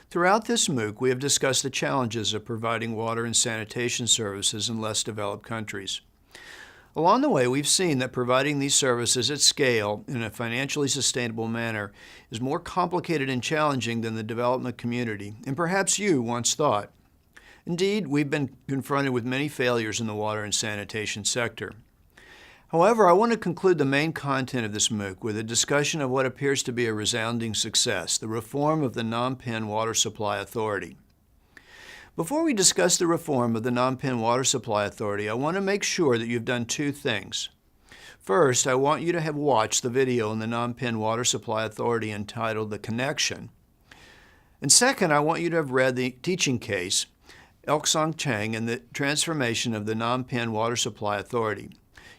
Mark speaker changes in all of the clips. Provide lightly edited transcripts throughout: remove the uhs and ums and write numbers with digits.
Speaker 1: Throughout this MOOC, we have discussed the challenges of providing water and sanitation services in less developed countries. Along the way, we've seen that providing these services at scale in a financially sustainable manner is more complicated and challenging than the development community, and perhaps you once thought. Indeed, we've been confronted with many failures in the water and sanitation sector. However, I want to conclude the main content of this MOOC with a discussion of what appears to be a resounding success, the reform of the Phnom Penh Water Supply Authority. Before we discuss the reform of the Phnom Penh Water Supply Authority, I want to make sure that you've done two things. First, I want you to have watched the video on the Phnom Penh Water Supply Authority entitled The Connection. And second, I want you to have read the teaching case, Elk Song Chang and the Transformation of the Phnom Penh Water Supply Authority.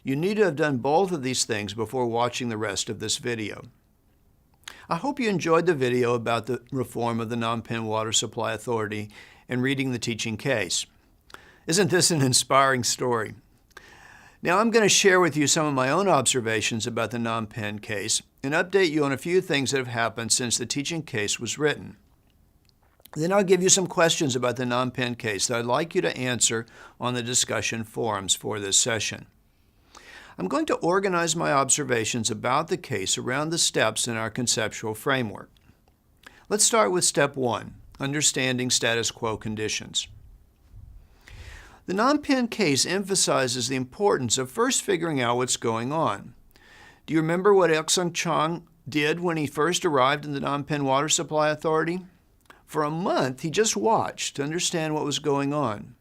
Speaker 1: You need to have done both of these things before watching the rest of this video. I hope you enjoyed the video about the reform of the Phnom Penh Water Supply Authority and reading the teaching case. Isn't this an inspiring story? Now I'm going to share with you some of my own observations about the Phnom Penh case and update you on a few things that have happened since the teaching case was written. Then I'll give you some questions about the Phnom Penh case that I'd like you to answer on the discussion forums for this session. I'm going to organize my observations about the case around the steps in our conceptual framework. Let's start with step 1, understanding status quo conditions. The Phnom Penh case emphasizes the importance of first figuring out what's going on. Do you remember what Elk Song Chang did when he first arrived in the Phnom Penh Water Supply Authority? For a month, he just watched to understand what was going on.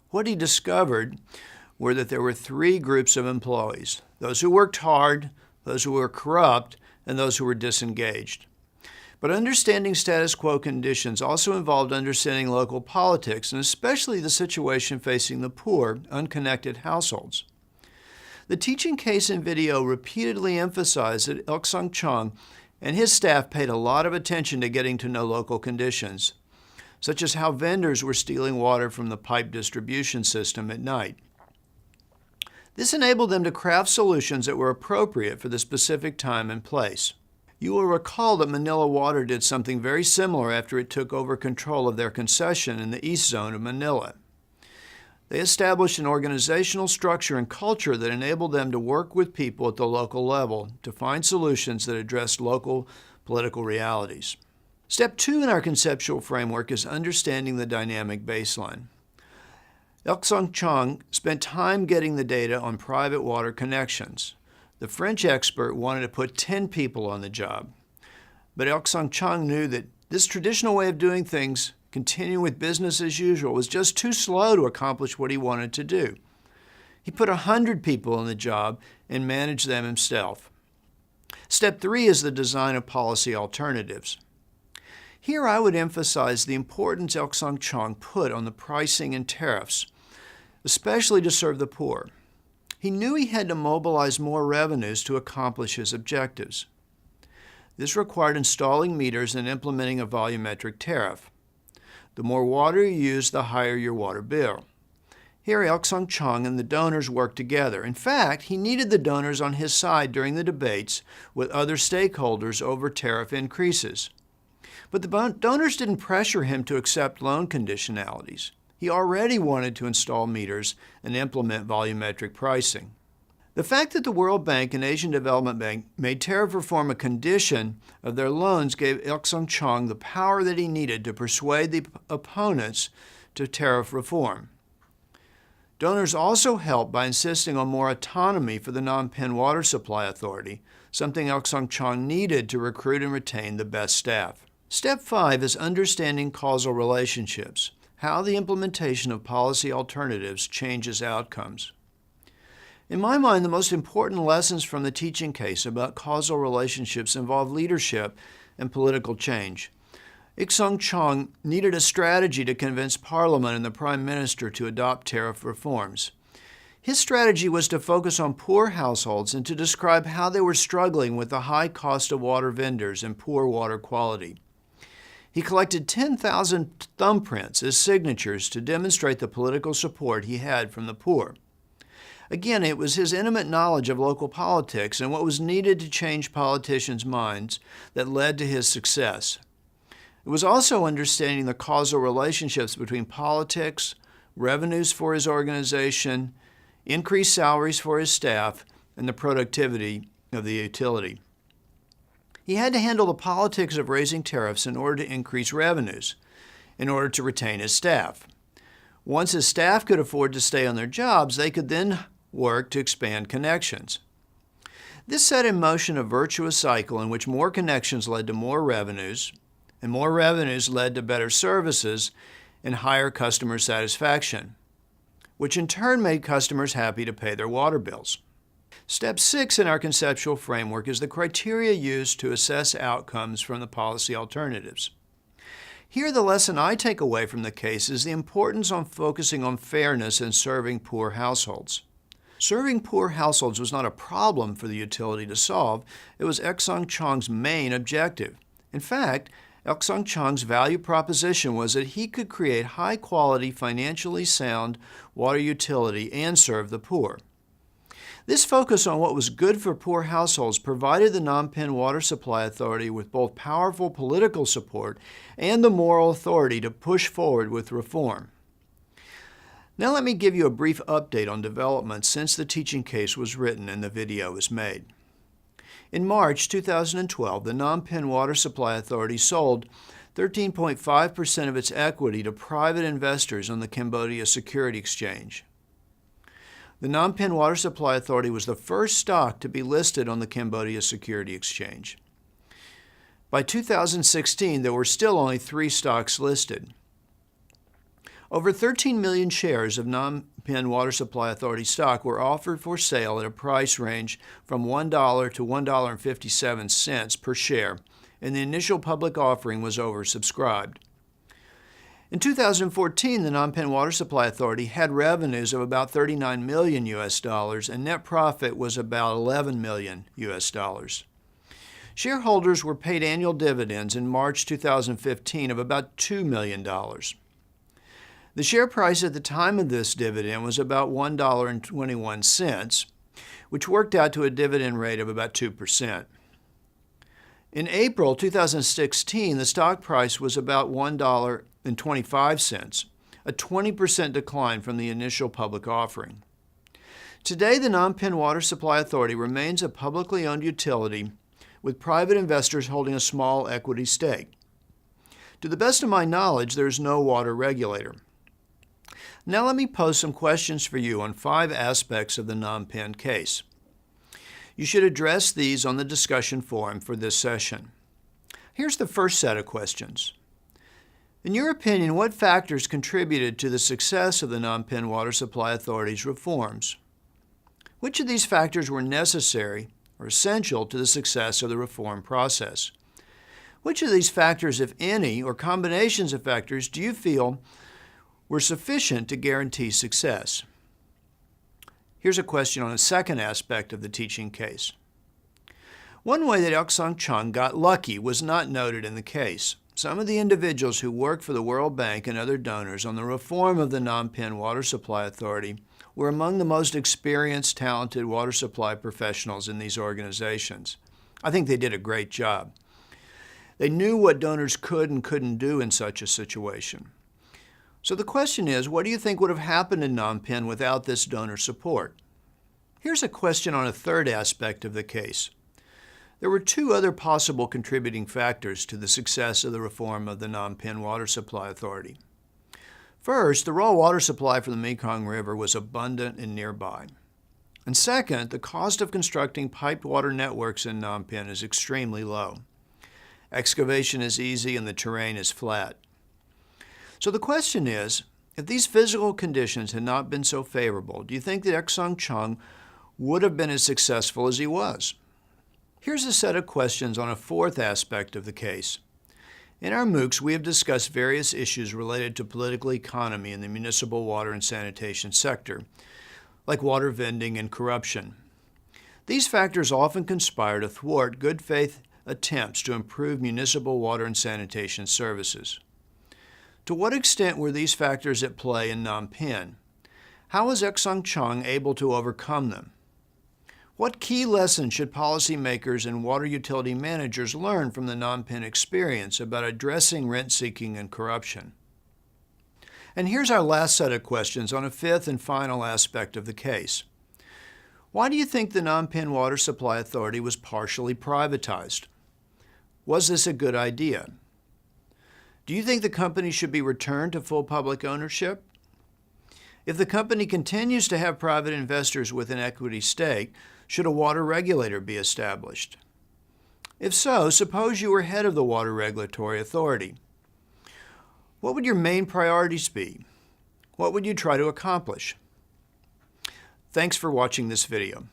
Speaker 1: What he discovered were that there were three groups of employees: those who worked hard, those who were corrupt, and those who were disengaged. But understanding status quo conditions also involved understanding local politics, and especially the situation facing the poor, unconnected households. The teaching case and video repeatedly emphasized that Elk Song Chang and his staff paid a lot of attention to getting to know local conditions, such as how vendors were stealing water from the pipe distribution system at night. This enabled them to craft solutions that were appropriate for the specific time and place. You will recall that Manila Water did something very similar after it took over control of their concession in the east zone of Manila. They established an organizational structure and culture that enabled them to work with people at the local level to find solutions that addressed local political realities. Step 2 in our conceptual framework is understanding the dynamic baseline. Elk Song Chang spent time getting the data on private water connections. The French expert wanted to put 10 people on the job, but Elk Song Chang knew that this traditional way of doing things, continuing with business as usual, was just too slow to accomplish what he wanted to do. He put 100 people on the job and managed them himself. Step 3 is the design of policy alternatives. Here I would emphasize the importance Elk Song Chang put on the pricing and tariffs, especially to serve the poor. He knew he had to mobilize more revenues to accomplish his objectives. This required installing meters and implementing a volumetric tariff. The more water you use, the higher your water bill. Here, Elk Song Chang and the donors worked together. In fact, he needed the donors on his side during the debates with other stakeholders over tariff increases. But the donors didn't pressure him to accept loan conditionalities. He already wanted to install meters and implement volumetric pricing. The fact that the World Bank and Asian Development Bank made tariff reform a condition of their loans gave Elk Song Chang the power that he needed to persuade the opponents to tariff reform. Donors also helped by insisting on more autonomy for the Phnom Penh Water Supply Authority, something Elk Song Chang needed to recruit and retain the best staff. Step 5 is understanding causal relationships, how the implementation of policy alternatives changes outcomes. In my mind, the most important lessons from the teaching case about causal relationships involve leadership and political change. Ik Song Chang needed a strategy to convince Parliament and the Prime Minister to adopt tariff reforms. His strategy was to focus on poor households and to describe how they were struggling with the high cost of water vendors and poor water quality. He collected 10,000 thumbprints as signatures to demonstrate the political support he had from the poor. Again, it was his intimate knowledge of local politics and what was needed to change politicians' minds that led to his success. It was also understanding the causal relationships between politics, revenues for his organization, increased salaries for his staff, and the productivity of the utility. He had to handle the politics of raising tariffs in order to increase revenues, in order to retain his staff. Once his staff could afford to stay on their jobs, they could then work to expand connections. This set in motion a virtuous cycle in which more connections led to more revenues, and more revenues led to better services and higher customer satisfaction, which in turn made customers happy to pay their water bills. Step 6 in our conceptual framework is the criteria used to assess outcomes from the policy alternatives. Here, the lesson I take away from the case is the importance on focusing on fairness and serving poor households. Serving poor households was not a problem for the utility to solve. It was Ek Song Chong's main objective. In fact, Ek Song Chong's value proposition was that he could create high-quality, financially sound water utility and serve the poor. This focus on what was good for poor households provided the Phnom Penh Water Supply Authority with both powerful political support and the moral authority to push forward with reform. Now let me give you a brief update on developments since the teaching case was written and the video was made. In March 2012, the Phnom Penh Water Supply Authority sold 13.5% of its equity to private investors on the Cambodia Security Exchange. The Phnom Penh Water Supply Authority was the first stock to be listed on the Cambodia Security Exchange. By 2016, there were still only 3 stocks listed. Over 13 million shares of Phnom Penh Water Supply Authority stock were offered for sale at a price range from $1 to $1.57 per share, and the initial public offering was oversubscribed. In 2014, the Phnom Penh Water Supply Authority had revenues of about $39 million and net profit was about $11 million. Shareholders were paid annual dividends in March 2015 of about $2 million. The share price at the time of this dividend was about $1.21, which worked out to a dividend rate of about 2%. In April 2016, the stock price was about $1.25, a 20% decline from the initial public offering. Today, the Phnom Penh Water Supply Authority remains a publicly owned utility with private investors holding a small equity stake. To the best of my knowledge, there is no water regulator. Now let me pose some questions for you on 5 aspects of the Phnom Penh case. You should address these on the discussion forum for this session. Here's the first set of questions. In your opinion, what factors contributed to the success of the Phnom Penh Water Supply Authority's reforms? Which of these factors were necessary or essential to the success of the reform process? Which of these factors, if any, or combinations of factors, do you feel were sufficient to guarantee success? Here's a question on a second aspect of the teaching case. One way that Ek Song Chong got lucky was not noted in the case. Some of the individuals who worked for the World Bank and other donors on the reform of the Phnom Penh Water Supply Authority were among the most experienced, talented water supply professionals in these organizations. I think they did a great job. They knew what donors could and couldn't do in such a situation. So the question is, what do you think would have happened in Phnom Penh without this donor support? Here's a question on a third aspect of the case. There were 2 other possible contributing factors to the success of the reform of the Phnom Penh Water Supply Authority. First, the raw water supply from the Mekong River was abundant and nearby. And second, the cost of constructing piped water networks in Phnom Penh is extremely low. Excavation is easy and the terrain is flat. So the question is, if these physical conditions had not been so favorable, do you think that Ek Song Chong would have been as successful as he was? Here's a set of questions on a fourth aspect of the case. In our MOOCs, we have discussed various issues related to political economy in the municipal water and sanitation sector, like water vending and corruption. These factors often conspire to thwart good faith attempts to improve municipal water and sanitation services. To what extent were these factors at play in Phnom Penh? How was Ek Song Chong able to overcome them? What key lessons should policymakers and water utility managers learn from the Phnom Penh experience about addressing rent-seeking and corruption? And here's our last set of questions on a fifth and final aspect of the case. Why do you think the Phnom Penh Water Supply Authority was partially privatized? Was this a good idea? Do you think the company should be returned to full public ownership? If the company continues to have private investors with an equity stake, should a water regulator be established? If so, suppose you were head of the Water Regulatory Authority. What would your main priorities be? What would you try to accomplish? Thanks for watching this video.